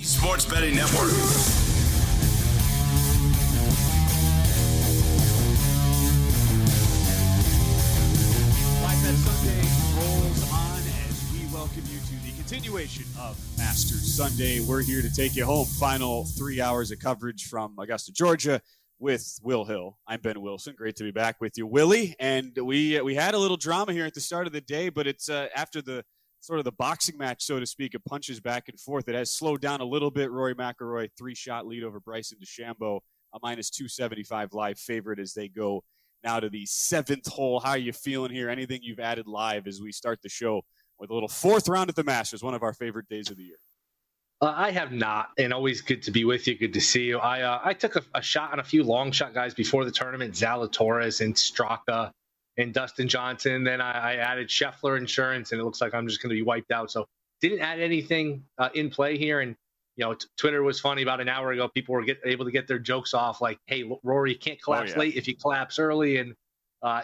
Sports Betting Network. Live Bet Sunday rolls on as we welcome you to the continuation of Masters Sunday. We're here to take you home. Final 3 hours of coverage from Augusta, Georgia with Will Hill. I'm Ben Wilson. Great to be back with you, Willie. And we had a little drama here at the start of the day, but it's after the sort of the boxing match, so to speak, of punches back and forth. It has slowed down a little bit. Rory McIlroy, 3-shot lead over Bryson DeChambeau, a minus 275 live favorite as they go now to the seventh hole. How are you feeling here? Anything you've added live as we start the show with a little fourth round at the Masters, one of our favorite days of the year? I have not, and always good to be with you. Good to see you. I took a shot on a few long shot guys before the tournament, Zalatoris and Straka and Dustin Johnson. Then I added Scheffler Insurance, and it looks like I'm just going to be wiped out. So didn't add anything in play here. And, you know, Twitter was funny about an hour ago. People were able to get their jokes off like, hey, Rory, you can't collapse late if you collapse early. And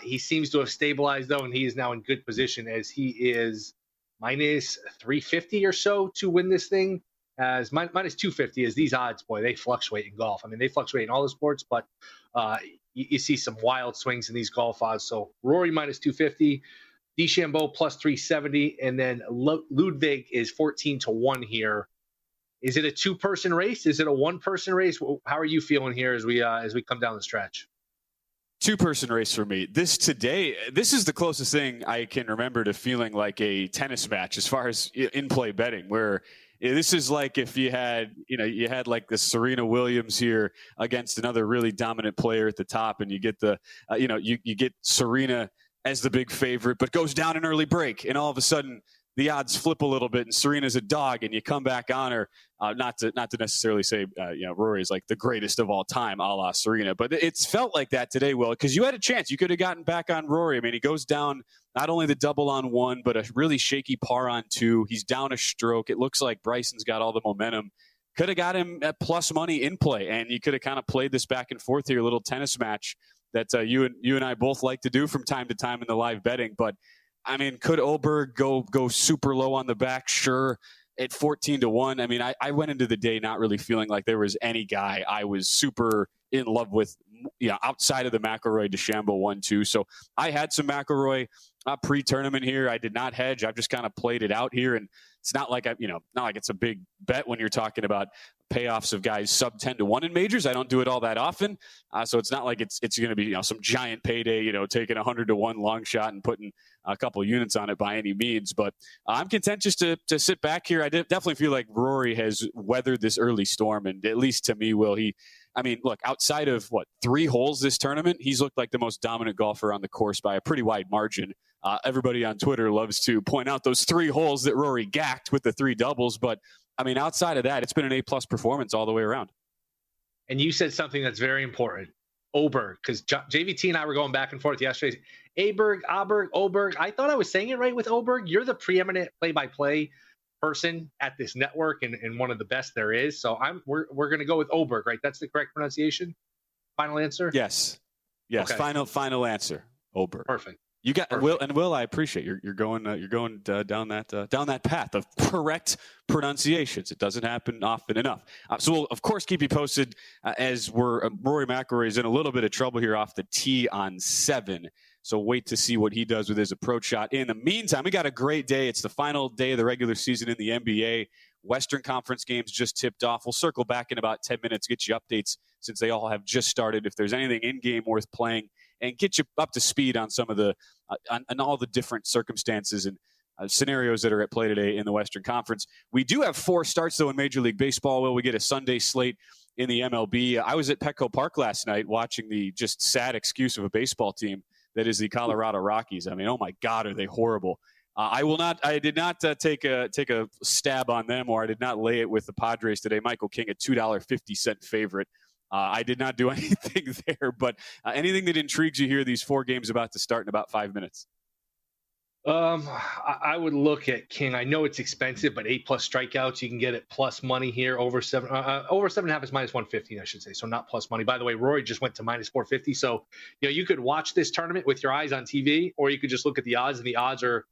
he seems to have stabilized, though, and he is now in good position as he is minus 350 or so to win this thing. As minus 250 is these odds, boy, they fluctuate in golf. I mean, they fluctuate in all the sports, but you see some wild swings in these golf odds. So Rory minus 250, DeChambeau plus 370, and then Ludwig is 14-1 here. Is it a two-person race? Is it a one-person race? How are you feeling here as we come down the stretch? Two-person race for me. This is the closest thing I can remember to feeling like a tennis match as far as in-play betting, where this is like if you had like the Serena Williams here against another really dominant player at the top, and you get you get Serena as the big favorite, but goes down an early break, and all of a sudden the odds flip a little bit, and Serena's a dog, and you come back on her. Not to necessarily say Rory is like the greatest of all time, a la Serena, but it's felt like that today, Will, because you had a chance. You could have gotten back on Rory. I mean, he goes down not only the double on one, but a really shaky par on two. He's down a stroke. It looks like Bryson's got all the momentum. Could have got him at plus money in play, and you could have kind of played this back and forth here, a little tennis match that you and I both like to do from time to time in the live betting. But I mean, could Oberg go super low on the back? Sure. At 14-1. I mean, I went into the day not really feeling like there was any guy I was super in love with, outside of the McIlroy DeChambeau 1-2. So I had some McIlroy pre-tournament here. I did not hedge. I've just kind of played it out here, and it's not like not like it's a big bet when you're talking about payoffs of guys sub 10-1 in majors. I don't do it all that often, so it's not like it's going to be some giant payday. Taking 100-1 long shot and putting a couple units on it by any means. But I'm content just to sit back here. I definitely feel like Rory has weathered this early storm, and at least to me, Will, look, outside of 3 holes this tournament, he's looked like the most dominant golfer on the course by a pretty wide margin. Everybody on Twitter loves to point out those 3 holes that Rory gacked with the 3 doubles. But, I mean, outside of that, it's been an A-plus performance all the way around. And you said something that's very important. Oberg, because JVT and I were going back and forth yesterday. Oberg. I thought I was saying it right with Oberg. You're the preeminent play-by-play person at this network and one of the best there is. So we're going to go with Oberg, right? That's the correct pronunciation? Final answer? Yes. Okay. Final answer. Oberg. Perfect. You got Will. I appreciate you're going down that path of correct pronunciations. It doesn't happen often enough. So we'll of course keep you posted as Rory McIlroy is in a little bit of trouble here off the tee on 7. So wait to see what he does with his approach shot. In the meantime, we got a great day. It's the final day of the regular season in the NBA. Western Conference games just tipped off. We'll circle back in about 10 minutes, get you updates since they all have just started. If there's anything in game worth playing, and get you up to speed on some of the on all the different circumstances and scenarios that are at play today in the Western Conference. We do have 4 starts, though, in Major League Baseball. Will we get a Sunday slate in the MLB? I was at Petco Park last night watching the just sad excuse of a baseball team that is the Colorado Rockies. I mean, oh my God, are they horrible? I did not take a stab on them, or I did not lay it with the Padres today. Michael King, a $2.50 favorite. I did not do anything there, but anything that intrigues you here, these 4 games about to start in about 5 minutes. I would look at King. I know it's expensive, but 8+ strikeouts, you can get it plus money here. Over 7.5 is minus 115, I should say. So not plus money. By the way, Rory just went to minus 450. So, you could watch this tournament with your eyes on TV, or you could just look at the odds, and the odds are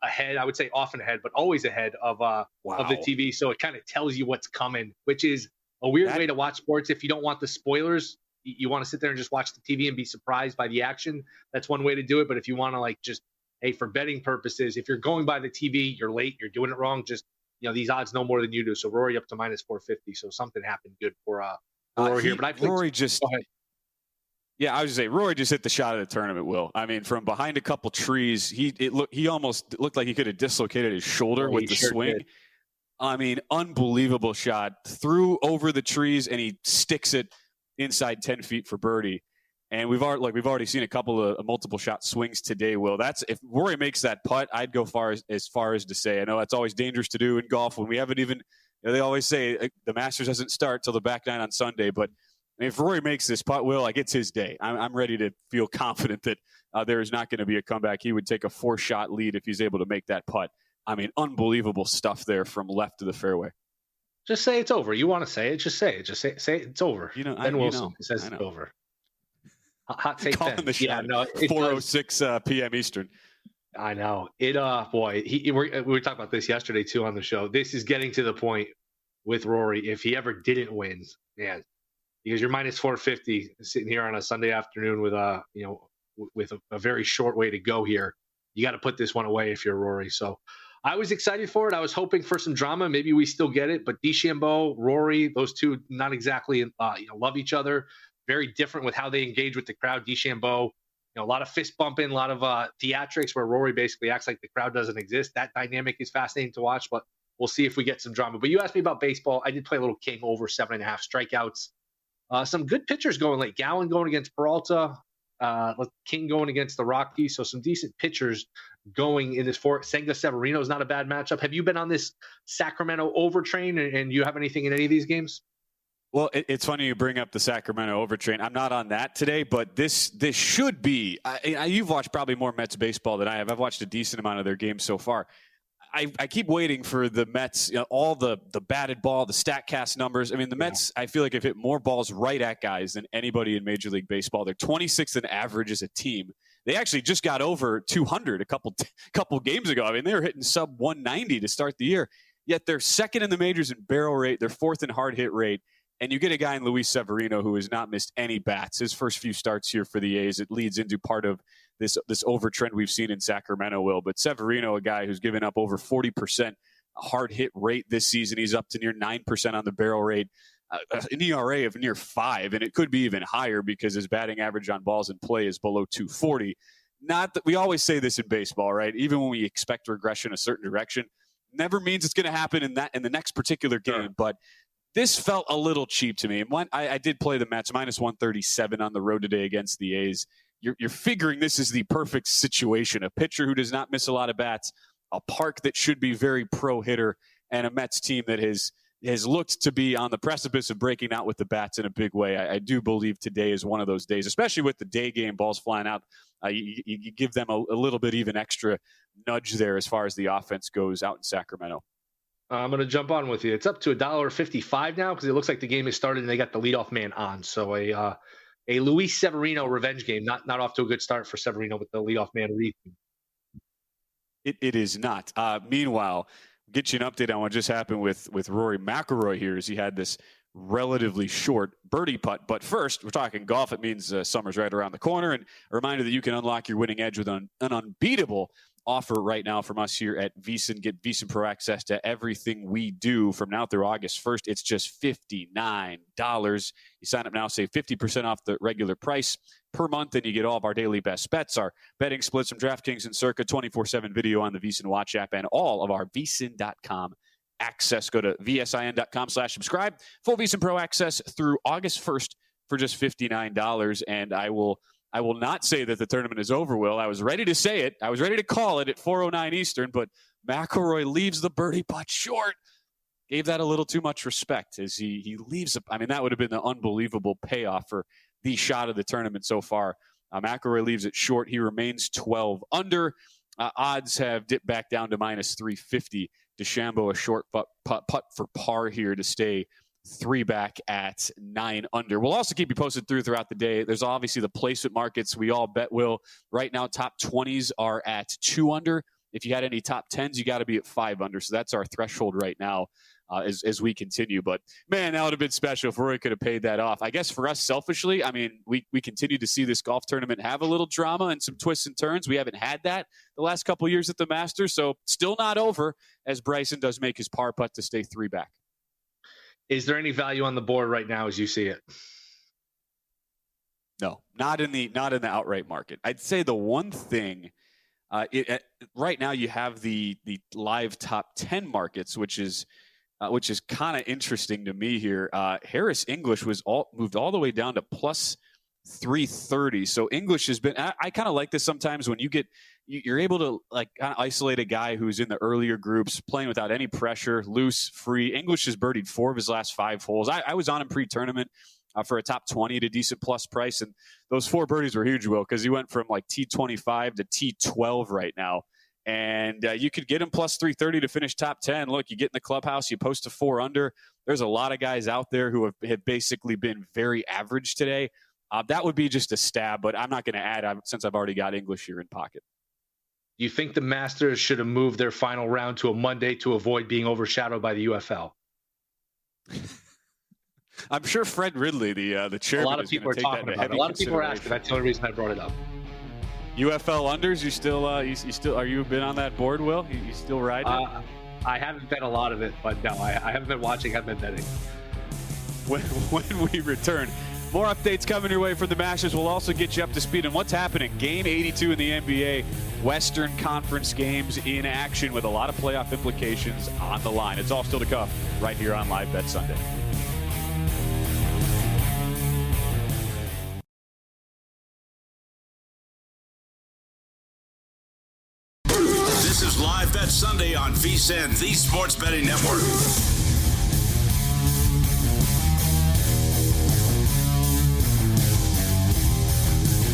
ahead. I would say often ahead, but always ahead of the TV. So it kind of tells you what's coming, which is a weird way to watch sports. If you don't want the spoilers, you want to sit there and just watch the TV and be surprised by the action. That's one way to do it. But if you want to hey, for betting purposes, if you're going by the TV, you're late, you're doing it wrong. Just, these odds know more than you do. So Rory up to minus 450. So something happened good for Rory here. But I think Rory just. Yeah, I was just saying, Rory just hit the shot of the tournament, Will. I mean, from behind a couple trees, he almost looked like he could have dislocated his shoulder with the swing. Did. I mean, unbelievable shot. Threw over the trees, and he sticks it inside 10 feet for birdie. And we've already seen a couple of multiple shot swings today, Will. If Rory makes that putt, I'd go as far as to say, I know that's always dangerous to do in golf when we haven't even, they always say the Masters doesn't start till the back nine on Sunday, but if Rory makes this putt, Will, it's his day. I'm ready to feel confident that there is not going to be a comeback. He would take a 4-shot lead if he's able to make that putt. I mean, unbelievable stuff there from left to the fairway. Just say it's over. You want to say it? Just say it. Just say it's over. Ben Wilson says it's over. Hot take. Calling the shot. 4:06 p.m. Eastern. I know it. Boy, we were talking about this yesterday too on the show. This is getting to the point with Rory. If he ever didn't win, man. Because you're minus 450 sitting here on a Sunday afternoon with a very short way to go here. You got to put this one away if you're Rory. So I was excited for it. I was hoping for some drama. Maybe we still get it. But DeChambeau, Rory, those two not exactly love each other. Very different with how they engage with the crowd. DeChambeau, a lot of fist bumping, a lot of theatrics where Rory basically acts like the crowd doesn't exist. That dynamic is fascinating to watch. But we'll see if we get some drama. But you asked me about baseball. I did play a little King over 7.5 strikeouts. Some good pitchers going late. Gallen going against Peralta. King going against the Rockies. So some decent pitchers going in this fourth. Senga Severino is not a bad matchup. Have you been on this Sacramento overtrain and you have anything in any of these games? Well, it's funny you bring up the Sacramento overtrain. I'm not on that today, but this should be. You've watched probably more Mets baseball than I have. I've watched a decent amount of their games so far. I keep waiting for the Mets, all the batted ball, the StatCast numbers. I mean, the Mets, I feel like have hit more balls right at guys than anybody in Major League Baseball. They're 26th in average as a team. They actually just got over 200 a couple games ago. I mean, they were hitting sub 190 to start the year. Yet they're second in the majors in barrel rate. They're fourth in hard hit rate. And you get a guy in Luis Severino who has not missed any bats. His first few starts here for the A's, it leads into part of this overtrend we've seen in Sacramento, Will. But Severino, a guy who's given up over 40% hard hit rate this season. He's up to near 9% on the barrel rate, an ERA of near 5, and it could be even higher because his batting average on balls in play is below 240. Not that we always say this in baseball, right? Even when we expect regression a certain direction, never means it's going to happen in the next particular game. Sure. But this felt a little cheap to me. And I did play the Mets minus 137 on the road today against the A's. You're figuring this is the perfect situation. A pitcher who does not miss a lot of bats, a park that should be very pro hitter, and a Mets team that has looked to be on the precipice of breaking out with the bats in a big way. I do believe today is one of those days, especially with the day game, balls flying out. You give them a little bit even extra nudge there as far as the offense goes out in Sacramento. I'm going to jump on with you. It's up to $1.55 now because it looks like the game has started and they got the leadoff man on. So a Luis Severino revenge game, not off to a good start for Severino with the leadoff man Reed. It is not. Meanwhile, get you an update on what just happened with Rory McIlroy here as he had this relatively short birdie putt. But first, we're talking golf. It means summer's right around the corner. And a reminder that you can unlock your winning edge with an unbeatable offer right now from us here at VSiN. Get VSiN Pro access to everything we do from now through August 1st. It's just $59. You sign up now, save 50% off the regular price per month, and you get all of our daily best bets, our betting splits from DraftKings and Circa, 24/7 video on the VSiN Watch app, and all of our VSiN.com access. Go to VSIN.com/subscribe. Full VSiN Pro access through August 1st for just $59. And I will not say that the tournament is over, Will. I was ready to say it. I was ready to call it at 4:09 Eastern, but McIlroy leaves the birdie putt short. Gave that a little too much respect as he leaves. I mean, that would have been the unbelievable payoff for the shot of the tournament so far. McIlroy leaves it short. He remains 12 under. Odds have dipped back down to minus 350. DeChambeau a short putt for par here to stay 3 back at 9 under. We'll also keep you posted throughout the day. There's obviously the placement markets. We all bet, Will. Right now, top 20s are at 2 under. if you had any top 10s, you got to be at 5 under. So that's our threshold right now as we continue. But, man, that would have been special if Rory could have paid that off. I guess for us selfishly, I mean, we continue to see this golf tournament have a little drama and some twists and turns. We haven't had that the last couple of years at the Masters, so still not over as Bryson does make his par putt to stay 3 back. Is there any value on the board right now as you see it? No, not in the outright market. I'd say the one thing right now you have the live top 10 markets, which is kind of interesting to me here. Harris English moved all the way down to plus 330. So English has been. I kind of like this sometimes when you're able to like kind of isolate a guy who's in the earlier groups, playing without any pressure, loose, free. English has birdied 4 of his last 5 holes. I was on him pre-tournament for a top 20 at a decent plus price, and those 4 birdies were huge, Will, because he went from like T25 to T12 right now. And you could get him plus 330 to finish top 10. Look, you get in the clubhouse, you post a 4 under. There's a lot of guys out there who have basically been very average today. That would be just a stab, but I'm not going to add since I've already got English here in pocket. Do you think the Masters should have moved their final round to a Monday to avoid being overshadowed by the UFL? I'm sure Fred Ridley, the chairman, a lot of people are talking about it. A lot of people are asking. That's the only reason I brought it up. UFL unders, you still are you been on that board, Will? You still riding it? I haven't bet a lot of it, but no, I haven't been watching. I've been betting. When we return, more updates coming your way from the Masters. We'll also get you up to speed on what's happening. Game 82 in the NBA, Western Conference games in action with a lot of playoff implications on the line. It's all still to come right here on Live Bet Sunday. This is Live Bet Sunday on VSiN, the Sports Betting Network.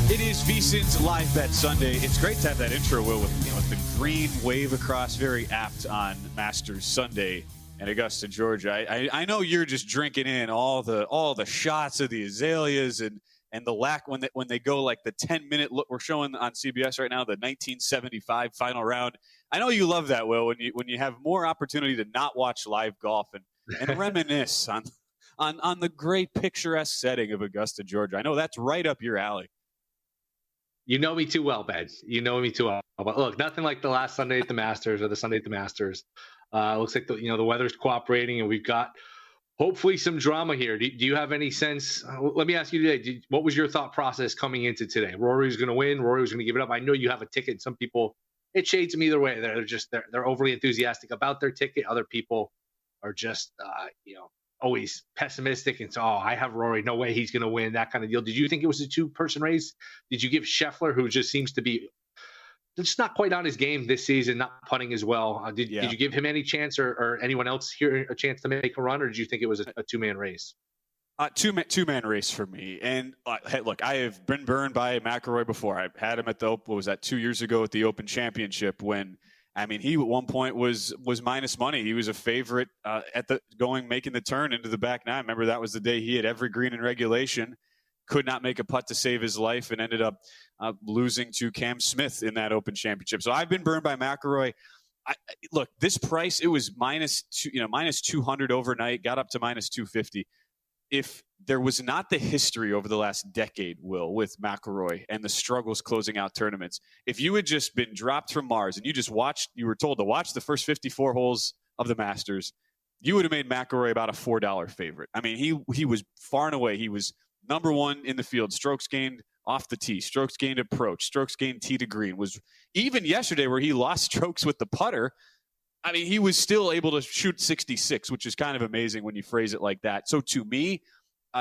It is VSiN's Live Bet Sunday. It's great to have that intro, Will, with the green wave across, very apt on Masters Sunday in Augusta, Georgia. I know you're just drinking in all the shots of the azaleas and the lack when they go like the 10-minute look we're showing on CBS right now, the 1975 final round. I know you love that, Will, when you have more opportunity to not watch live golf and reminisce on the great picturesque setting of Augusta, Georgia. I know that's right up your alley. You know me too well, Ben. You know me too well. But look, nothing like the last Sunday at the Masters or the Sunday at the Masters. Looks like the weather's cooperating, and we've got hopefully some drama here. Do you have any sense? Let me ask you today. What was your thought process coming into today? Rory was going to win. Rory was going to give it up. I know you have a ticket. Some people, it shades them either way. They're overly enthusiastic about their ticket. Other people are just always pessimistic and so, I have Rory, no way he's going to win, that kind of deal. Did you think it was a 2-person race? Did you give Scheffler, who just seems to be just not quite on his game this season, not putting as well, did you give him any chance or anyone else here a chance to make a run, or did you think it was a 2-man race? Two-man race for me. And hey, look, I have been burned by McIlroy before. I had him at the Open, what was that, 2 years ago at the Open Championship when he at one point was minus money. He was a favorite making the turn into the back nine. Remember, that was the day he had every green in regulation, could not make a putt to save his life, and ended up losing to Cam Smith in that Open Championship. So I've been burned by McIlroy. Look, this price, it was minus 200 overnight, got up to minus 250. If there was not the history over the last decade, Will, with McIlroy and the struggles closing out tournaments, if you had just been dropped from Mars and you were told to watch the first 54 holes of the Masters, you would have made McIlroy about a $4 favorite. I mean, he was far and away. He was number one in the field, strokes gained off the tee, strokes gained approach, strokes gained tee to green. Was even yesterday where he lost strokes with the putter, I mean, he was still able to shoot 66, which is kind of amazing when you phrase it like that. So to me,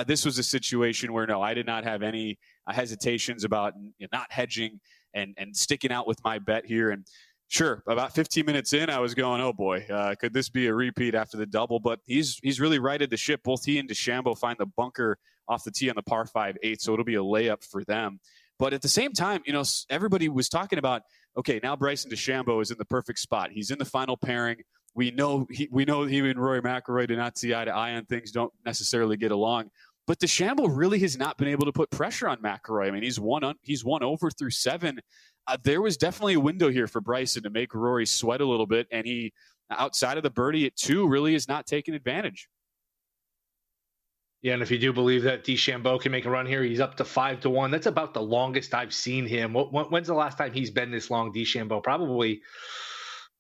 this was a situation where, no, I did not have any hesitations about not hedging and sticking out with my bet here. And sure, about 15 minutes in, I was going, oh boy, could this be a repeat after the double? But he's really righted the ship. Both he and DeChambeau find the bunker off the tee on the par 5/8, so it'll be a layup for them. But at the same time, everybody was talking about, okay, now Bryson DeChambeau is in the perfect spot. He's in the final pairing. We know he and Rory McIlroy do not see eye to eye on things, don't necessarily get along. But DeChambeau really has not been able to put pressure on McIlroy. I mean, he's won over through 7. There was definitely a window here for Bryson to make Rory sweat a little bit, and he, outside of the birdie at 2, really is not taking advantage. Yeah, and if you do believe that DeChambeau can make a run here, he's up to 5-1. That's about the longest I've seen him. When's the last time he's been this long, DeChambeau? Probably.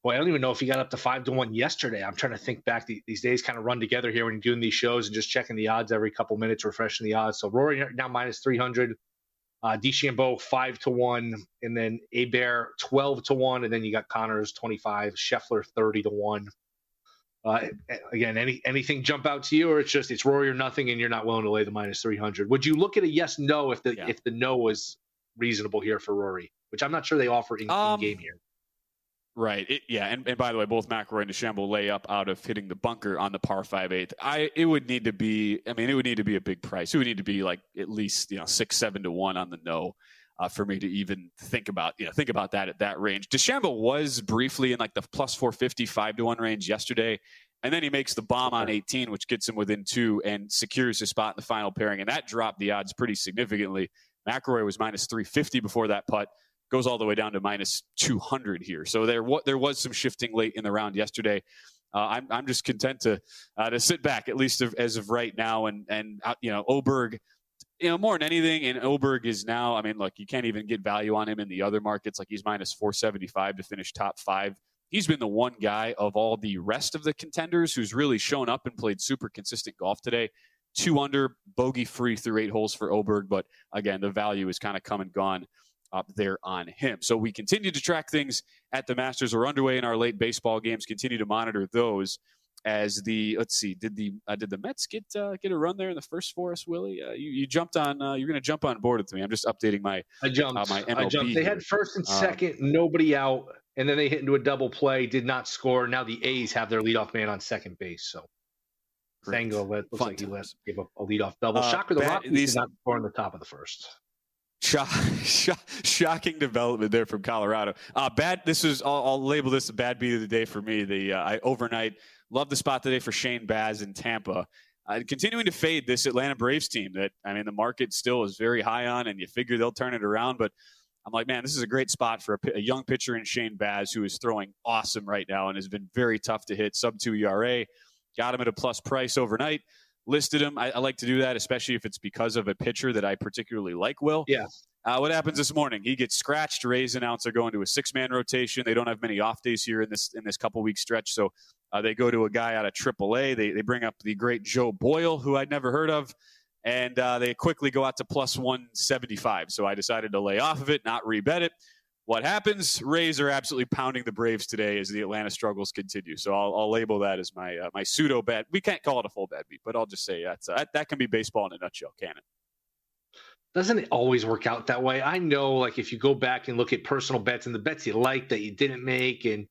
Boy, I don't even know if he got up to 5-1 yesterday. I'm trying to think back. These days kind of run together here when you're doing these shows and just checking the odds every couple minutes, refreshing the odds. So Rory now minus 300, DeChambeau 5-1, and then Hebert 12-1, and then you got Connors 25, Scheffler 30-1. Again, anything jump out to you, or it's Rory or nothing, and you're not willing to lay the minus 300? Would you look at a yes no if the no was reasonable here for Rory, which I'm not sure they offer in game here. Right. And by the way, both McIlroy and DeChambeau lay up out of hitting the bunker on the par 5/8. It would need to be a big price. It would need to be like at least 6-7-1 on the no for me to even think about that at that range. DeChambeau was briefly in like the plus 450 5-1 range yesterday, and then he makes the bomb on 18, which gets him within 2 and secures his spot in the final pairing, and that dropped the odds pretty significantly. McIlroy was minus 350 before that putt. Goes all the way down to minus 200 here. So there was some shifting late in the round yesterday. I'm just content to sit back, at least as of right now. And Oberg, more than anything, and Oberg is now, I mean, look, you can't even get value on him in the other markets. Like, he's minus 475 to finish top 5. He's been the one guy of all the rest of the contenders who's really shown up and played super consistent golf today. 2 under, bogey free through 8 holes for Oberg. But again, the value is kind of come and gone up there on him. So we continue to track things at the Masters. We're underway in our late baseball games. Continue to monitor those as did the Mets get a run there in the first for us, Willie? You jumped on. You're going to jump on board with me. I'm just updating my. I jumped. My MLB I jumped. They had first and second, nobody out, and then they hit into a double play. Did not score. Now the A's have their leadoff man on second base. So Sango looks like he gave up a leadoff double. Shocker, the Rockies did not score in the top of the first. Shocking development there from Colorado. I'll label this a bad beat of the day for me. I overnight love the spot today for Shane Baz in Tampa. Continuing to fade this Atlanta Braves team that, I mean, the market still is very high on, and you figure they'll turn it around. But I'm like, man, this is a great spot for a young pitcher in Shane Baz, who is throwing awesome right now and has been very tough to hit. Sub-2 ERA. Got him at a plus price overnight. Listed him. I like to do that, especially if it's because of a pitcher that I particularly like, Will. Yeah. What happens this morning? He gets scratched. Rays announce they're going to a 6-man rotation. They don't have many off days here in this couple-week stretch, so they go to a guy out of AAA. They bring up the great Joe Boyle, who I'd never heard of, and they quickly go out to plus 175. So I decided to lay off of it, not rebet it. What happens? Rays are absolutely pounding the Braves today as the Atlanta struggles continue. So I'll label that as my pseudo bet. We can't call it a full bad beat, but I'll just say that can be baseball in a nutshell, can it? Doesn't it always work out that way? I know, like, if you go back and look at personal bets and the bets you like that you didn't make, and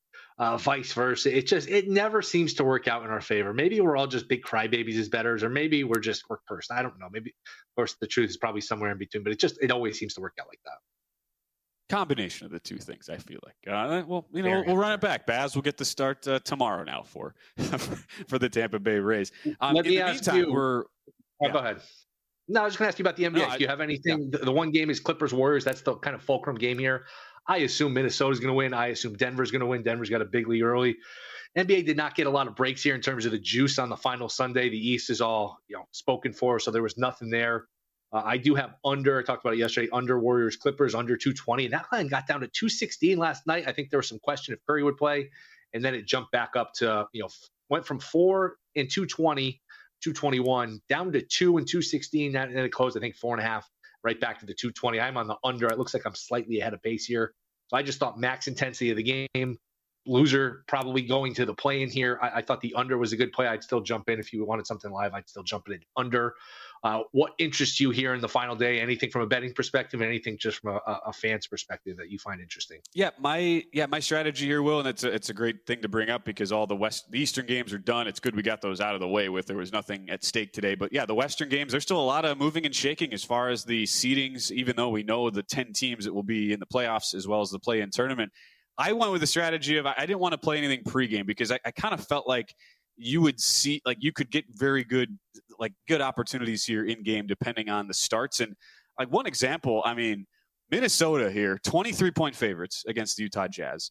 vice versa, it never seems to work out in our favor. Maybe we're all just big crybabies as bettors, or maybe we're cursed. I don't know. Maybe, of course, the truth is probably somewhere in between. But it always seems to work out like that. Combination of the two things, I feel like. We'll run it back. Baz will get the start tomorrow now for the Tampa Bay Rays. Let me ask you. Go ahead. No, I was just going to ask you about the NBA. Do you have anything? Yeah. The one game is Clippers-Warriors. That's the kind of fulcrum game here. I assume Minnesota's going to win. I assume Denver's going to win. Denver's got a big lead early. NBA did not get a lot of breaks here in terms of the juice on the final Sunday. The East is all spoken for, so there was nothing there. I do have under. I talked about it yesterday. Under Warriors Clippers under 220, and that line got down to 216 last night. I think there was some question if Curry would play, and then it jumped back up to went from 4 and 220. 221 down to 2 and 216, and then it closed, I think, 4.5, right back to the 220. I'm on the under. It looks like I'm slightly ahead of pace here. So I just thought max intensity of the game. Loser probably going to the play in here. I thought the under was a good play. I'd still jump in if you wanted something live. I'd still jump in under. What interests you here in the final day? Anything from a betting perspective, anything just from a fan's perspective that you find interesting? Yeah, my strategy here, Will, and it's a great thing to bring up because all the Eastern games are done. It's good we got those out of the way with. There was nothing at stake today. But yeah, the Western games, there's still a lot of moving and shaking as far as the seedings, even though we know the 10 teams that will be in the playoffs as well as the play-in tournament. I went with the strategy of I didn't want to play anything pregame because I kind of felt like you would see, like you could get very good like good opportunities here in game depending on the starts. And like one example, I mean, Minnesota here, 23-point favorites against the Utah Jazz.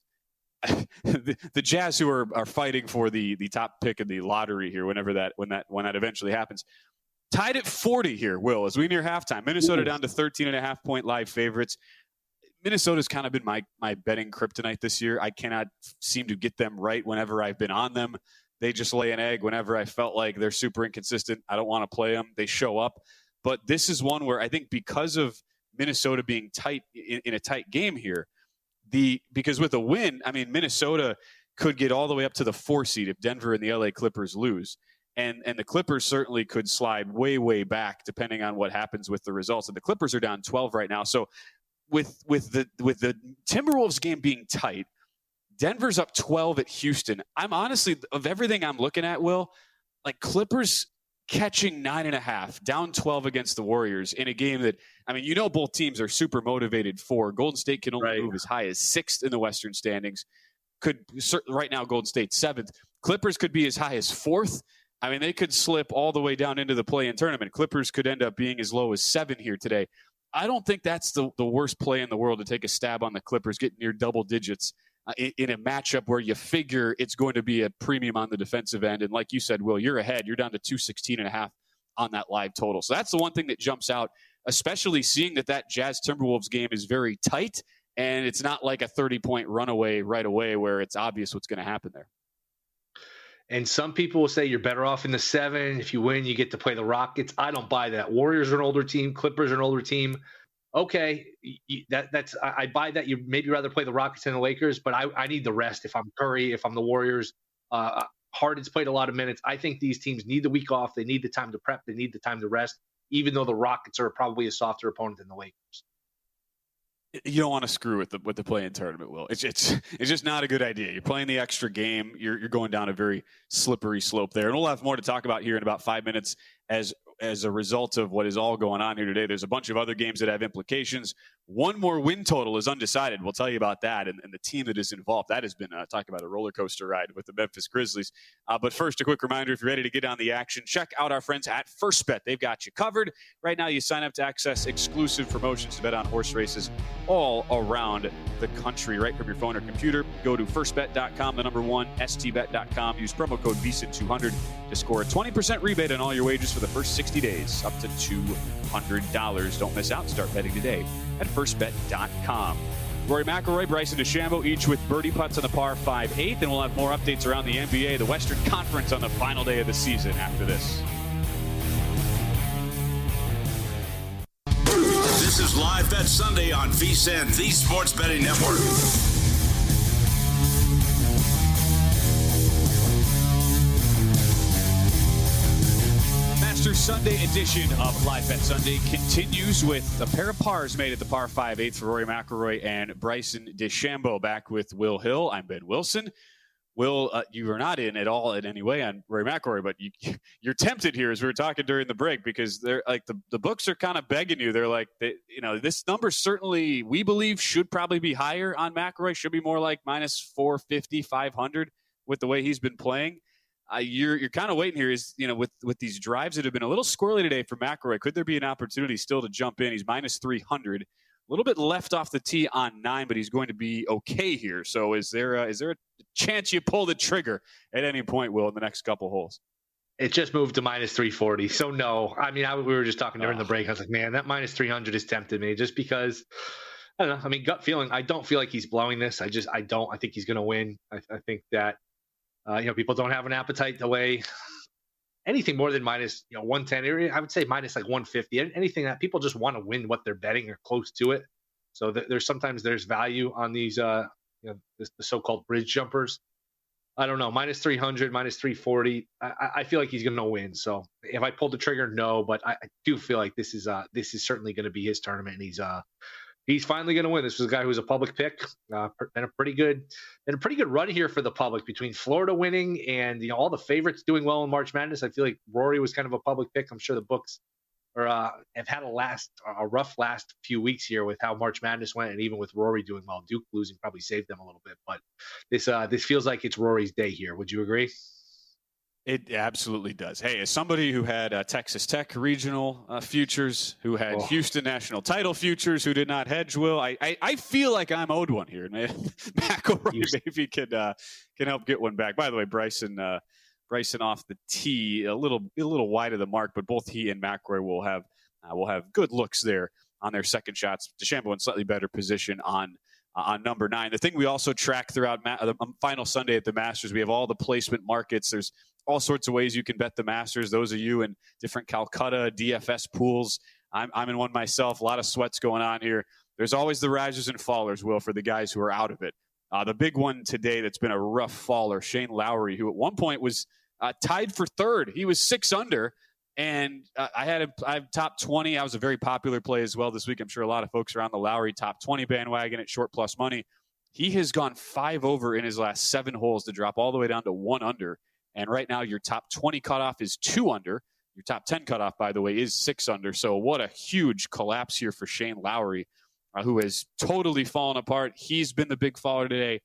the Jazz, who are fighting for the top pick in the lottery here, when that eventually happens, tied at 40 here, Will, as we near halftime. Minnesota down to 13.5-point live favorites. Minnesota's kind of been my betting kryptonite this year. I cannot seem to get them right whenever I've been on them. They just lay an egg whenever I felt like they're super inconsistent. I don't want to play them. They show up. But this is one where I think because of Minnesota being tight in a tight game here, because with a win, I mean, Minnesota could get all the way up to the 4 seed if Denver and the LA Clippers lose. And the Clippers certainly could slide way, way back depending on what happens with the results. And the Clippers are down 12 right now. So with the Timberwolves game being tight, Denver's up 12 at Houston. I'm honestly, of everything I'm looking at, Will, like Clippers catching 9.5, down 12 against the Warriors in a game that, I mean, both teams are super motivated for. Golden State can only move as high as 6th in the Western standings. Right now, Golden State 7th. Clippers could be as high as 4th. I mean, they could slip all the way down into the play-in tournament. Clippers could end up being as low as 7 here today. I don't think that's the worst play in the world to take a stab on the Clippers, getting near double digits in a matchup where you figure it's going to be a premium on the defensive end. And like you said, Will, you're ahead. You're down to 216.5 on that live total. So that's the one thing that jumps out, especially seeing that Jazz Timberwolves game is very tight, and it's not like a 30-point runaway right away where it's obvious what's going to happen there. And some people will say you're better off in the 7. If you win, you get to play the Rockets. I don't buy that. Warriors are an older team. Clippers are an older team. Okay, I buy that. You maybe rather play the Rockets than the Lakers, but I need the rest. If I'm Curry, if I'm the Warriors, Harden's played a lot of minutes. I think these teams need the week off. They need the time to prep. They need the time to rest, even though the Rockets are probably a softer opponent than the Lakers. You don't want to screw with the play-in tournament, Will. It's just not a good idea. You're playing the extra game. You're going down a very slippery slope there. And we'll have more to talk about here in about 5 minutes as a result of what is all going on here today. There's a bunch of other games that have implications. One more win total is undecided. We'll tell you about that and the team that is involved. That has been talking about a roller coaster ride with the Memphis Grizzlies. But first, a quick reminder, if you're ready to get on the action, check out our friends at First Bet. They've got you covered. Right now, you sign up to access exclusive promotions to bet on horse races all around the country, right from your phone or computer. Go to firstbet.com, the number 1, stbet.com. Use promo code VSIN200 to score a 20% rebate on all your wagers for the first 60 days, up to $200. Don't miss out. Start betting today at firstbet.com. Rory McIlroy, Bryson DeChambeau, each with birdie putts on the par 5/8, and we'll have more updates around the NBA, the Western Conference on the final day of the season after this. This is Live Bet Sunday on VSiN, the Sports Betting Network. Masters Sunday edition of Live Bet Sunday continues with a pair of pars made at the par 5/8 for Rory McIlroy and Bryson DeChambeau. Back with Will Hill. I'm Ben Wilson. Will, you are not in at all in any way on Rory McIlroy, but you're tempted here as we were talking during the break because they're like the books are kind of begging you. They're like, this number certainly we believe should probably be higher on McIlroy. Should be more like minus 450, 500 with the way he's been playing. You're kind of waiting here is, with these drives that have been a little squirrely today for McIlroy, could there be an opportunity still to jump in? He's minus 300, a little bit left off the tee on 9, but he's going to be okay here. So is there a chance you pull the trigger at any point, Will, in the next couple holes? It just moved to minus 340. So no, I mean, we were just talking during the break. I was like, man, that minus 300 has tempted me just because, I don't know. I mean, gut feeling, I don't feel like he's blowing this. I think he's going to win. I think that, people don't have an appetite to lay anything more than minus 110 area. I would say minus like 150. Anything that people just want to win what they're betting or close to it. So there's value on these the so-called bridge jumpers. I don't know, minus 300, minus 340. I feel like he's going to win. So if I pulled the trigger, no, but I do feel like this is certainly going to be his tournament, and he's finally going to win. This was a guy who was a public pick, and a pretty good run here for the public between Florida winning and all the favorites doing well in March Madness. I feel like Rory was kind of a public pick. I'm sure the books have had a rough last few weeks here with how March Madness went, and even with Rory doing well. Duke losing probably saved them a little bit, but this feels like it's Rory's day here. Would you agree? It absolutely does. Hey, as somebody who had Texas Tech regional futures, who had Houston national title futures, who did not hedge, Will, I feel like I'm owed one here. McElroy maybe can help get one back. By the way, Bryson off the tee, a little wide of the mark, but both he and McElroy will have good looks there on their second shots. DeChambeau in slightly better position on number 9. The thing we also track throughout the final Sunday at the Masters, we have all the placement markets. There's all sorts of ways you can bet the Masters. Those of you in different Calcutta DFS pools, I'm in one myself. A lot of sweats going on here. There's always the risers and fallers, Will, for the guys who are out of it. The big one today that's been a rough faller, Shane Lowry, who at one point was tied for third. He was 6 under, and I have top 20. I was a very popular play as well this week. I'm sure a lot of folks are on the Lowry top 20 bandwagon at short plus money. He has gone 5 over in his last 7 holes to drop all the way down to 1 under. And right now, your top 20 cutoff is 2 under. Your top 10 cutoff, by the way, is 6 under. So what a huge collapse here for Shane Lowry, who has totally fallen apart. He's been the big faller today,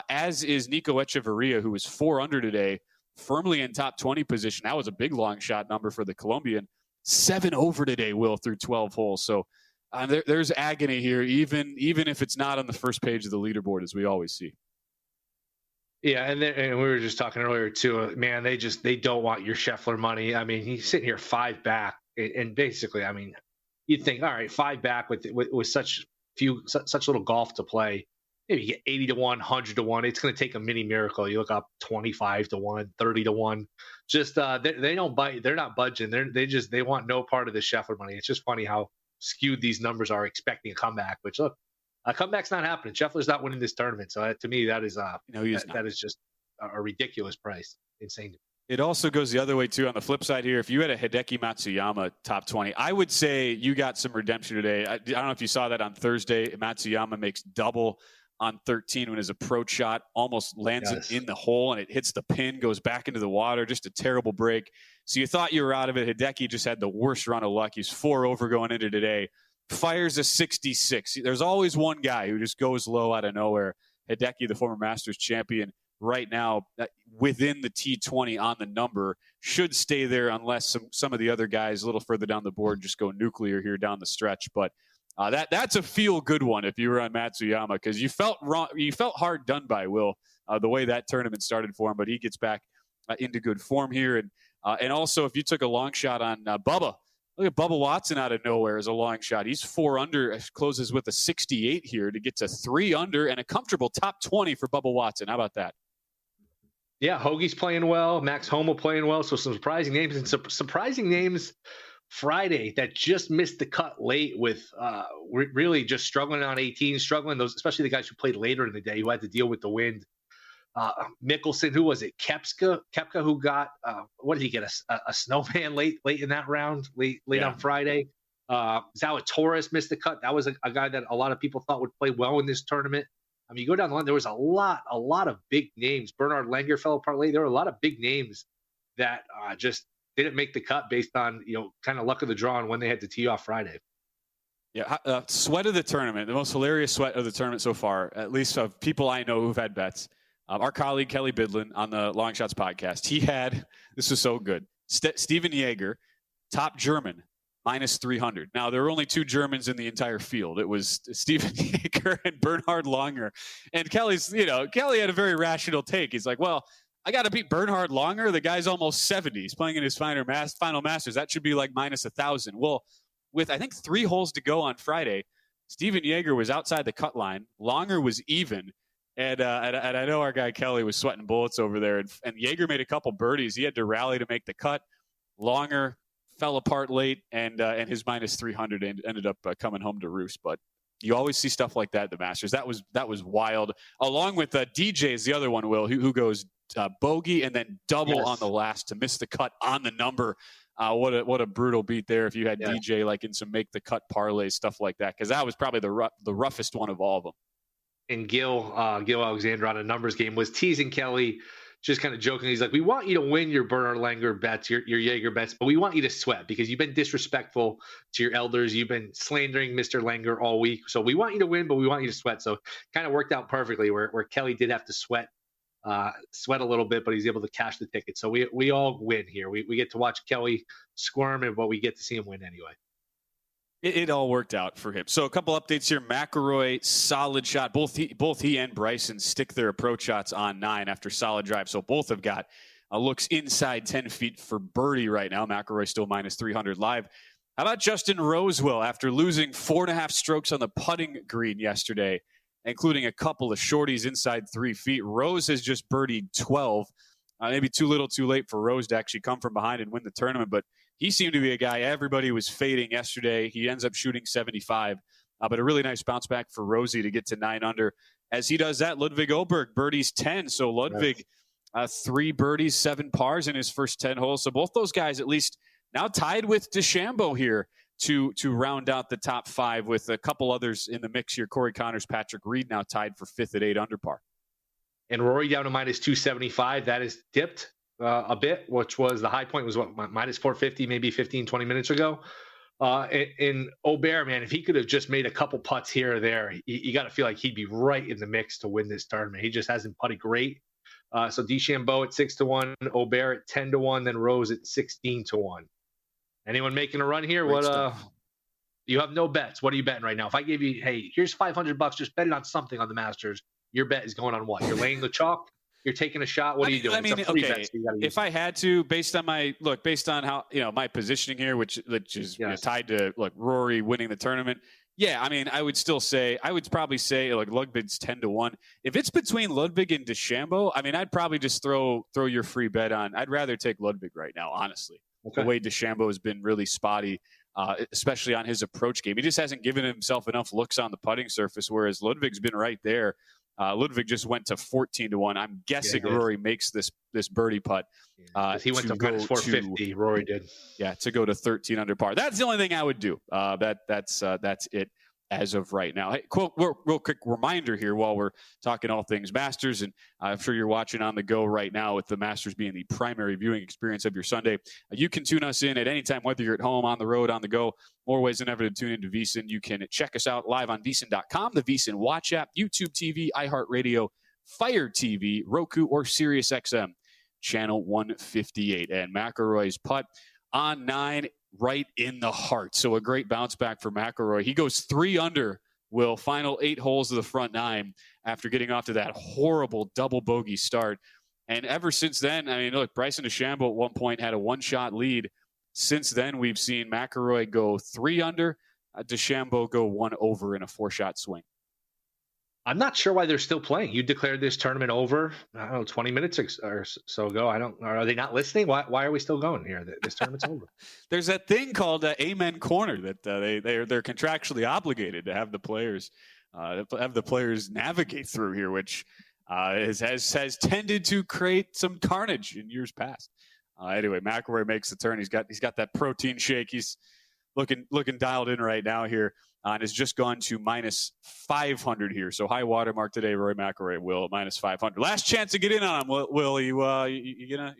as is Nico Echeverria, who is 4 under today, firmly in top 20 position. That was a big long shot number for the Colombian. 7 over today, Will, through 12 holes. So there's agony here, even if it's not on the first page of the leaderboard, as we always see. Yeah, and we were just talking earlier too. Man, they don't want your Scheffler money. I mean, he's sitting here 5 back, and basically, I mean, you'd think, all right, 5 back with such little golf to play, maybe you get 80 to 1, 100 to 1. It's going to take a mini miracle. You look up 25 to 1, 30 to 1. Just they don't bite. They're not budging. They want no part of the Scheffler money. It's just funny how skewed these numbers are, expecting a comeback. Which, look, a comeback's not happening. Scheffler's not winning this tournament. So to me, that is that is just a ridiculous price. Insane. It also goes the other way, too, on the flip side here. If you had a Hideki Matsuyama top 20, I would say you got some redemption today. I don't know if you saw that on Thursday. Matsuyama makes double on 13 when his approach shot almost lands it in the hole, and it hits the pin, goes back into the water. Just a terrible break. So you thought you were out of it. Hideki just had the worst run of luck. He's 4 over going into today. Fires a 66. There's always one guy who just goes low out of nowhere. Hideki, the former Masters champion, right now within the T20 on the number, should stay there unless some of the other guys a little further down the board just go nuclear here down the stretch. But that's a feel-good one if you were on Matsuyama, because you felt wrong. You felt hard done by, Will, the way that tournament started for him. But he gets back into good form here. And also, if you took a long shot on Bubba, look at Bubba Watson out of nowhere as a long shot. He's 4 under, closes with a 68 here to get to 3 under and a comfortable top 20 for Bubba Watson. How about that? Yeah, Hoagie's playing well. Max Homa playing well. So some surprising names, and surprising names Friday that just missed the cut late with really just struggling on 18, struggling, those, especially the guys who played later in the day who had to deal with the wind. Mickelson, who was it? Kepka, who got what did he get? A snowman late in that round, late on Friday. Zalatoris missed the cut. That was a guy that a lot of people thought would play well in this tournament. I mean, you go down the line, there was a lot of big names. Bernhard Langer fell apart late. There were a lot of big names that just didn't make the cut based on kind of luck of the draw and when they had to tee off Friday. Yeah, sweat of the tournament, the most hilarious sweat of the tournament so far, at least of people I know who've had bets. Our colleague Kelly Bidlin on the Long Shots podcast, he had, this was so good, Steven Jaeger, top German, minus 300. Now, there were only 2 Germans in the entire field. It was Steven Jaeger and Bernhard Langer. And Kelly had a very rational take. He's like, well, I got to beat Bernhard Langer. The guy's almost 70. He's playing in his final Masters. That should be like minus 1,000. Well, with, I think, 3 holes to go on Friday, Steven Jaeger was outside the cut line. Langer was even. And I know our guy Kelly was sweating bullets over there. And Jaeger made a couple birdies. He had to rally to make the cut. Langer fell apart late, and his minus 300 ended up coming home to roost. But you always see stuff like that at the Masters. That was wild. Along with DJ is the other one, Will, who goes bogey and then double on the last to miss the cut on the number. What a brutal beat there if you had DJ like in some make the cut parlays, stuff like that, because that was probably the roughest one of all of them. And Gil Alexander on a numbers game was teasing Kelly, just kind of joking. He's like, we want you to win your Bernhard Langer bets, your Jaeger bets, but we want you to sweat because you've been disrespectful to your elders. You've been slandering Mr. Langer all week. So we want you to win, but we want you to sweat. So kind of worked out perfectly where Kelly did have to sweat sweat a little bit, but he's able to cash the ticket. So we all win here. We get to watch Kelly squirm, but we get to see him win anyway. It all worked out for him. So a couple updates here. McIlroy, solid shot. Both he and Bryson stick their approach shots on 9 after solid drive. So both have got looks inside 10 feet for birdie right now. McIlroy still minus 300 live. How about Justin Rosewell after losing 4.5 strokes on the putting green yesterday, including a couple of shorties inside 3 feet? Rose has just birdied 12. Maybe too little too late for Rose to actually come from behind and win the tournament, but he seemed to be a guy everybody was fading yesterday. He ends up shooting 75, but a really nice bounce back for Rosie to get to 9 under. As he does that, Ludvig Åberg birdies 10. So Ludvig, 3 birdies, 7 pars in his first 10 holes. So both those guys at least now tied with DeChambeau here to round out the top 5 with a couple others in the mix here. Corey Connors, Patrick Reed now tied for 5th at 8 under par. And Rory down to minus 275. That is dipped a bit, which was the high point was what, minus 450 maybe 15, 20 minutes ago. And Åberg, man, if he could have just made a couple putts here or there, you got to feel like he'd be right in the mix to win this tournament. He just hasn't putted great. So DeChambeau at 6-1, Åberg at 10-1, then Rose at 16-1. Anyone making a run here? Great stuff. You have no bets. What are you betting right now? If I gave you, hey, here's $500, just bet it on something on the Masters. Your bet is going on what? You're laying the chalk? You're taking a shot? What are you doing? I mean, okay, if I had to, based on how, my positioning here, which is tied to, Rory winning the tournament. Yeah, I mean, I would probably say Ludvig's 10-1. If it's between Ludvig and DeChambeau, I mean, I'd probably just throw your free bet on. I'd rather take Ludvig right now, honestly. Okay. The way DeChambeau has been really spotty, especially on his approach game. He just hasn't given himself enough looks on the putting surface, whereas Ludvig's been right there. Ludvig just went to 14-1. I'm guessing Rory makes this birdie putt. He went to minus 450. Rory did. Yeah, to go to 13 under par. That's the only thing I would do. That's it as of right now. Hey, real quick reminder here while we're talking all things Masters, and I'm sure you're watching on the go right now with the Masters being the primary viewing experience of your Sunday. You can tune us in at any time, whether you're at home, on the road, on the go. More ways than ever to tune into VSiN. You can check us out live on VSiN.com, the VSiN Watch app, YouTube TV, iHeartRadio, Fire TV, Roku, or SiriusXM, channel 158. And McIlroy's putt on 9, right in the heart. So a great bounce back for McIlroy. He goes 3 under, final 8 holes of the front 9 after getting off to that horrible double bogey start. And ever since then, I mean, look, Bryson DeChambeau at one point had a 1-shot lead. Since then, we've seen McIlroy go 3 under, DeChambeau go 1 over in a 4-shot swing. I'm not sure why they're still playing. You declared this tournament over, 20 minutes or so ago. Are they not listening? Why are we still going here? This tournament's over. There's that thing called Amen Corner that they're contractually obligated to have the players navigate through here, which has tended to create some carnage in years past. Anyway, McIlroy makes the turn. He's got that protein shake. He's looking dialed in right now here. And has just gone to minus 500 here. So high water mark today, Rory McIlroy will minus 500. Last chance to get in on him. Will you gonna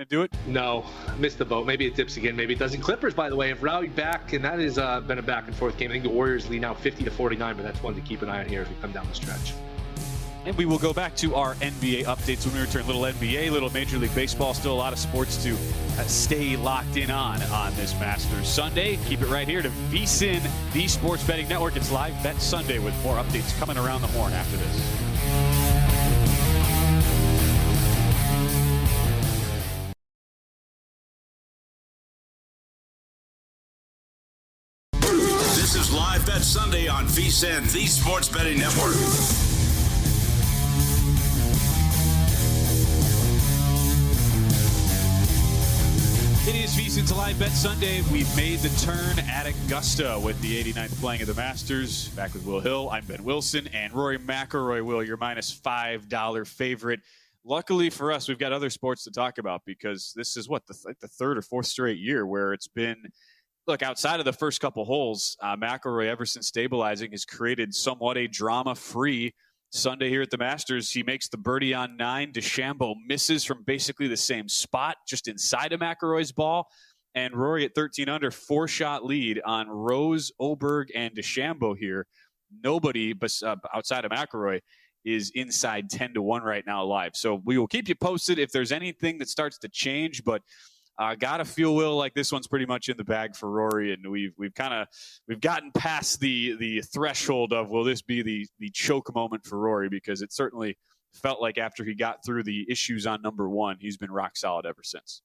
do it? No, missed the boat. Maybe it dips again. Maybe it doesn't. Clippers, by the way, have rallied back, and that has been a back and forth game. I think the Warriors lead now 50-49, but that's one to keep an eye on here as we come down the stretch. And we will go back to our NBA updates when we return. Little NBA, little Major League Baseball. Still a lot of sports to stay locked in on this Masters Sunday. Keep it right here to VSiN, the Sports Betting Network. It's Live Bet Sunday with more updates coming around the horn after this. This is Live Bet Sunday on VSiN, the Sports Betting Network. It is VSiN's Live Bet Sunday. We've made the turn at Augusta with the 89th playing of the Masters. Back with Will Hill, I'm Ben Wilson, and Rory McIlroy. Will, your minus $5 favorite. Luckily for us, we've got other sports to talk about because this is the third or fourth straight year where it's been, look, outside of the first couple holes, McIlroy, ever since stabilizing, has created somewhat a drama-free Sunday here at the Masters. He makes the birdie on 9. DeChambeau misses from basically the same spot, just inside of McIlroy's ball. And Rory at 13 under, 4-shot lead on Rose, Åberg, and DeChambeau here. Nobody outside of McIlroy is inside 10-1 right now live. So we will keep you posted if there's anything that starts to change, but gotta feel, Will, like this one's pretty much in the bag for Rory, and we've gotten past the threshold of will this be the choke moment for Rory, because it certainly felt like after he got through the issues on number one, he's been rock solid ever since.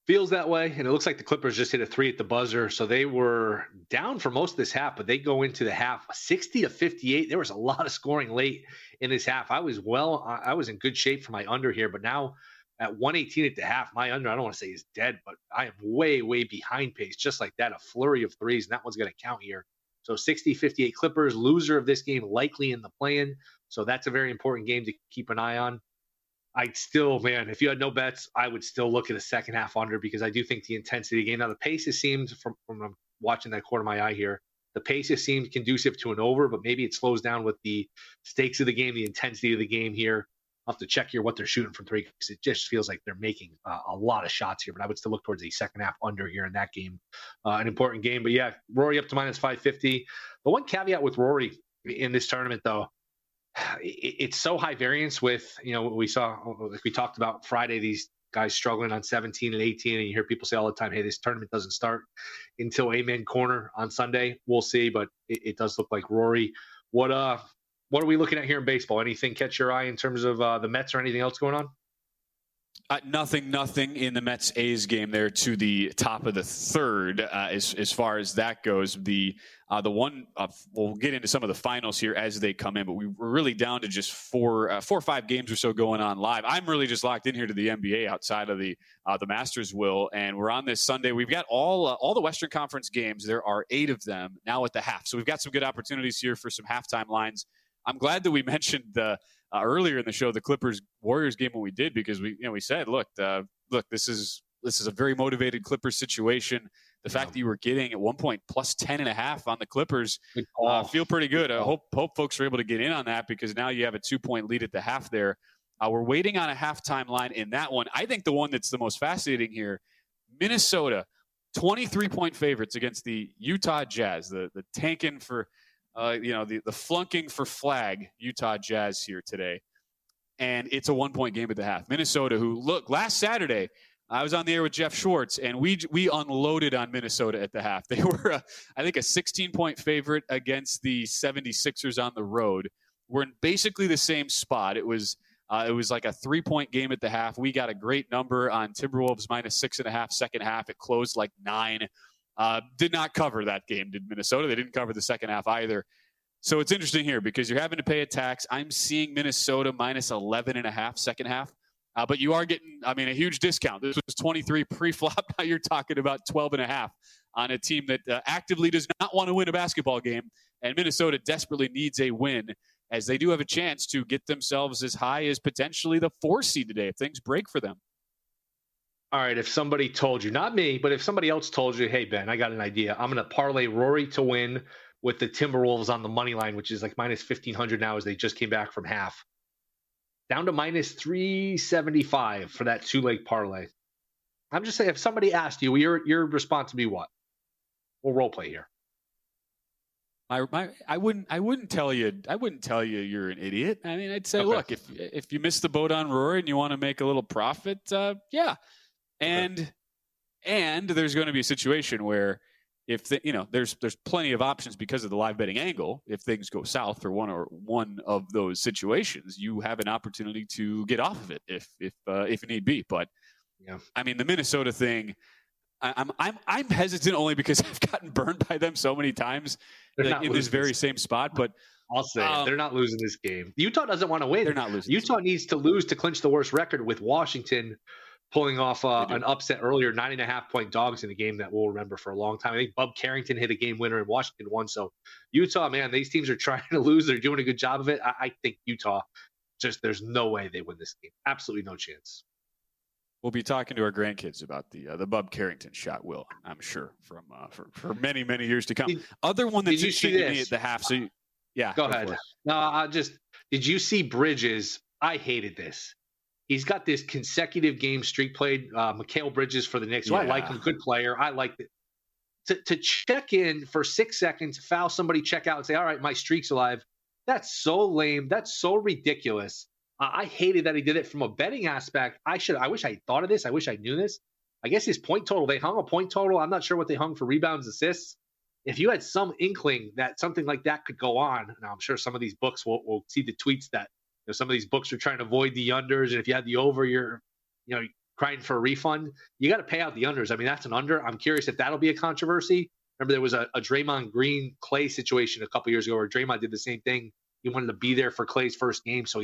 Feels that way, and it looks like the Clippers just hit a 3 at the buzzer, so they were down for most of this half, but they go into the half 60-58. There was a lot of scoring late in this half. I was in good shape for my under here, but now at 118 at the half, my under, I don't want to say is dead, but I am way, way behind pace, just like that, a flurry of threes, and that one's going to count here. So 60-58 Clippers, loser of this game likely in the play-in, so that's a very important game to keep an eye on. I'd still, man, if you had no bets, I would still look at a second half under, because I do think the intensity game. Now, the pace, it seems from watching that corner of my eye here, the pace, it seems conducive to an over, but maybe it slows down with the stakes of the game, the intensity of the game here. I'll have to check here what they're shooting from three, because it just feels like they're making a lot of shots here, but I would still look towards a second half under here in that game. An important game, but yeah, Rory up to minus 550. But one caveat with Rory in this tournament, though, it's so high variance with, we saw, like we talked about Friday, these guys struggling on 17 and 18, and you hear people say all the time, hey, this tournament doesn't start until Amen Corner on Sunday. We'll see, but it does look like Rory. What are we looking at here in baseball? Anything catch your eye in terms of the Mets or anything else going on? Nothing in the Mets-A's game there to the top of the third as far as that goes. The one we'll get into some of the finals here as they come in, but we're really down to just four or five games or so going on live. I'm really just locked in here to the NBA outside of the Masters, Will, and we're on this Sunday. We've got all the Western Conference games. There are 8 of them now at the half, so we've got some good opportunities here for some halftime lines. I'm glad that we mentioned earlier in the show the Clippers-Warriors game when we did, because we said, look, this is a very motivated Clippers situation. The fact that you were getting at one point plus 10.5 on the Clippers feel pretty good. I hope folks are able to get in on that, because now you have a 2-point lead at the half there. We're waiting on a halftime line in that one. I think the one that's the most fascinating here, Minnesota, 23-point favorites against the Utah Jazz, the tanking for the flunking for flag Utah Jazz here today. And it's a 1-point game at the half. Minnesota, who, look, last Saturday, I was on the air with Jeff Schwartz, and we unloaded on Minnesota at the half. They were, I think, a 16-point favorite against the 76ers on the road. We're in basically the same spot. It was like a 3-point game at the half. We got a great number on Timberwolves minus 6.5 second half. It closed like 9. Did not cover that game, did Minnesota. They didn't cover the second half either. So it's interesting here because you're having to pay a tax. I'm seeing Minnesota minus 11.5 second half. But you are getting, a huge discount. This was 23 pre-flop. Now you're talking about 12.5 on a team that actively does not want to win a basketball game. And Minnesota desperately needs a win, as they do have a chance to get themselves as high as potentially the 4 seed today if things break for them. All right, if somebody told you, not me, but if somebody else told you, hey, Ben, I got an idea. I'm going to parlay Rory to win with the Timberwolves on the money line, which is like minus 1,500 now as they just came back from half. Down to minus 375 for that 2-leg parlay. I'm just saying, if somebody asked you, your response would be what? We'll role play here. I wouldn't tell you you're an idiot. I'd say, look, if you missed the boat on Rory and you want to make a little profit, yeah. And there's going to be a situation where there's plenty of options because of the live betting angle. If things go south for one of those situations, you have an opportunity to get off of it if need be. But yeah, the Minnesota thing, I'm hesitant only because I've gotten burned by them so many times in this very same spot. But I'll say they're not losing this game. Utah doesn't want to win. They're not losing. Utah needs to lose to clinch the worst record, with Washington pulling off an upset earlier, 9.5-point dogs in a game that we'll remember for a long time. I think Bub Carrington hit a game winner and Washington won. So Utah, man, these teams are trying to lose. They're doing a good job of it. I think Utah, there's no way they win this game. Absolutely no chance. We'll be talking to our grandkids about the Bub Carrington shot, Will, I'm sure, from for many, many years to come. Other one that's interesting to me at the half. So, yeah. Go ahead. No, did you see Bridges? I hated this. He's got this consecutive game streak played. Mikal Bridges for the Knicks. So I like him. Good player. I like it. To check in for 6 seconds, foul somebody, check out, and say, all right, my streak's alive. That's so lame. That's so ridiculous. I hated that he did it from a betting aspect. I wish I thought of this. I wish I knew this. I guess his point total, they hung a point total. I'm not sure what they hung for rebounds, assists. If you had some inkling that something like that could go on, now I'm sure some of these books will see the tweets that some of these books are trying to avoid the unders. And if you had the over, you're crying for a refund. You got to pay out the unders. I mean, that's an under. I'm curious if that'll be a controversy. Remember, there was a Draymond Green Clay situation a couple years ago where Draymond did the same thing. He wanted to be there for Clay's first game, so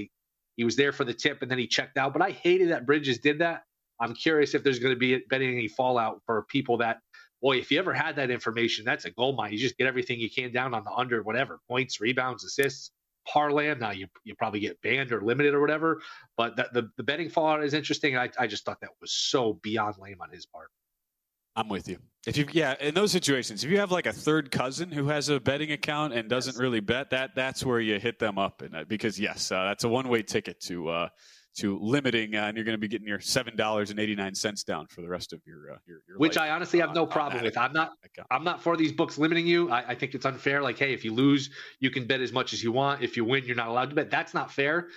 he was there for the tip and then he checked out. But I hated that Bridges did that. I'm curious if there's going to be any fallout for people that, boy, if you ever had that information, that's a gold mine. You just get everything you can down on the under, whatever, points, rebounds, assists, parlay. Now you probably get banned or limited or whatever. But the betting fallout is interesting. I just thought that was so beyond lame on his part. I'm with you. In those situations, if you have like a third cousin who has a betting account and doesn't really bet, that's where you hit them up, because that's a one-way ticket to limiting, and you're going to be getting your $7.89 down for the rest of your which life. I honestly have no problem with. I'm not for these books limiting you. I think it's unfair. Like, hey, if you lose, you can bet as much as you want. If you win, you're not allowed to bet. That's not fair.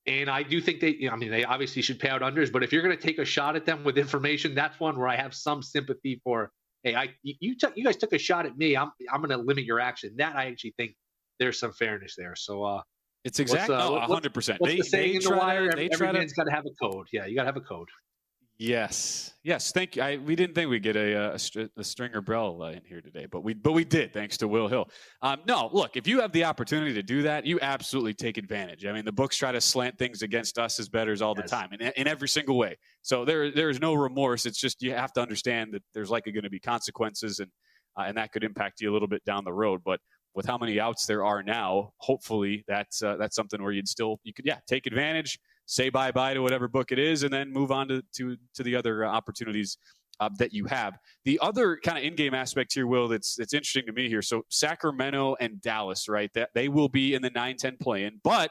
And I do think they obviously should pay out unders, but if you're going to take a shot at them with information, that's one where I have some sympathy for. Hey, you guys took a shot at me. I'm going to limit your action. That I actually think there's some fairness there. So it's exactly 100%. What's the saying in the wire? Every man's got to have a code. Yeah, you got to have a code. Yes. Thank you. We didn't think we'd get a Stringer Bell in here today, but we did, thanks to Will Hill. No, look, if you have the opportunity to do that, you absolutely take advantage. I mean, the books try to slant things against us as bettors all the time, in every single way. So there is no remorse. It's just you have to understand that there's likely going to be consequences, and that could impact you a little bit down the road. But with how many outs there are now, hopefully that's something where you could take advantage. Say bye-bye to whatever book it is, and then move on to the other opportunities that you have. The other kind of in-game aspect here, Will, that's interesting to me here. So Sacramento and Dallas, right? That they will be in the 9-10 play-in. But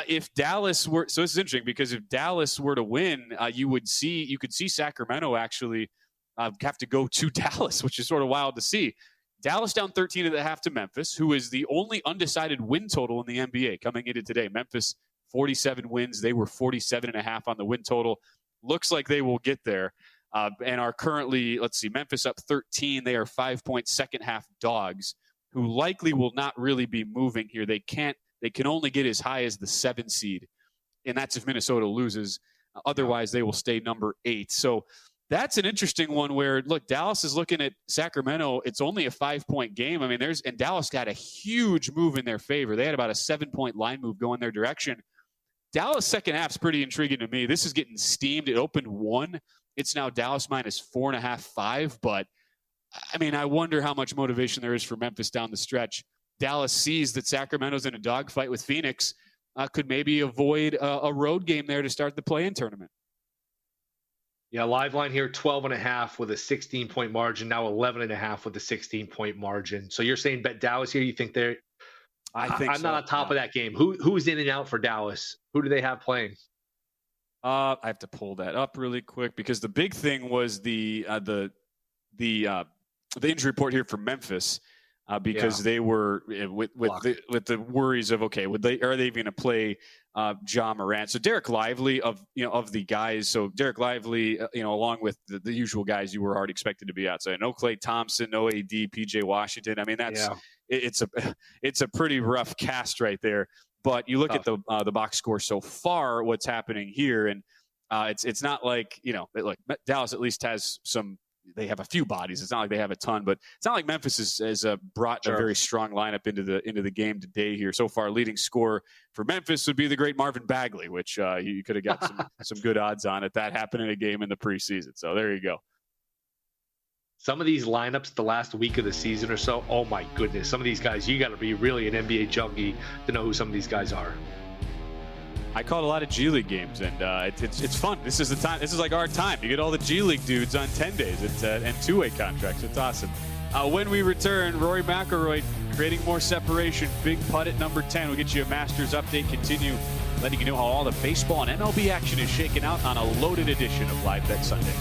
if Dallas were – so this is interesting because if Dallas were to win, you could see Sacramento actually have to go to Dallas, which is sort of wild to see. Dallas down 13.5 to Memphis, who is the only undecided win total in the NBA coming into today. Memphis – 47 wins. They were 47.5 on the win total. Looks like they will get there and are currently, Memphis up 13. They are 5-point second half dogs who likely will not really be moving here. They can only get as high as the 7 seed, and that's if Minnesota loses. Otherwise, they will stay number 8. So that's an interesting one where, look, Dallas is looking at Sacramento. It's only a 5-point game. I mean, and Dallas got a huge move in their favor. They had about a 7-point line move going their direction. Dallas second half is pretty intriguing to me. This is getting steamed. It opened 1. It's now Dallas minus 4.5, 5. But, I mean, I wonder how much motivation there is for Memphis down the stretch. Dallas sees that Sacramento's in a dogfight with Phoenix, could maybe avoid a road game there to start the play-in tournament. Yeah, live line here, 12.5 with a 16-point margin, now 11.5 with a 16-point margin. So you're saying bet Dallas here? You think they're – I'm not on top of that game. Who's in and out for Dallas? Who do they have playing? I have to pull that up really quick because the big thing was the injury report here for Memphis because they were with the worries of are they even going to play Ja Morant? So Derek Lively of the guys. So Derek Lively, along with the usual guys you were already expected to be outside. No Klay Thompson, no AD, PJ Washington. I mean it's a pretty rough cast right there. But you look at the box score so far, what's happening here, and it's not like Dallas at least has some. They have a few bodies. It's not like they have a ton, but it's not like Memphis has brought a very strong lineup into the game today here. So far, leading scorer for Memphis would be the great Marvin Bagley, which you could have got some good odds on it. That happened in a game in the preseason. So there you go. Some of these lineups the last week of the season or so, oh my goodness. Some of these guys, you got to be really an NBA junkie to know who some of these guys are. I called a lot of G League games, and it's fun. This is the time. This is like our time. You get all the G League dudes on 10 days and two-way contracts. It's awesome. When we return, Rory McIlroy creating more separation. Big putt at number 10. We'll get you a Masters update. Continue letting you know how all the baseball and MLB action is shaking out on a loaded edition of Live Bet Sunday.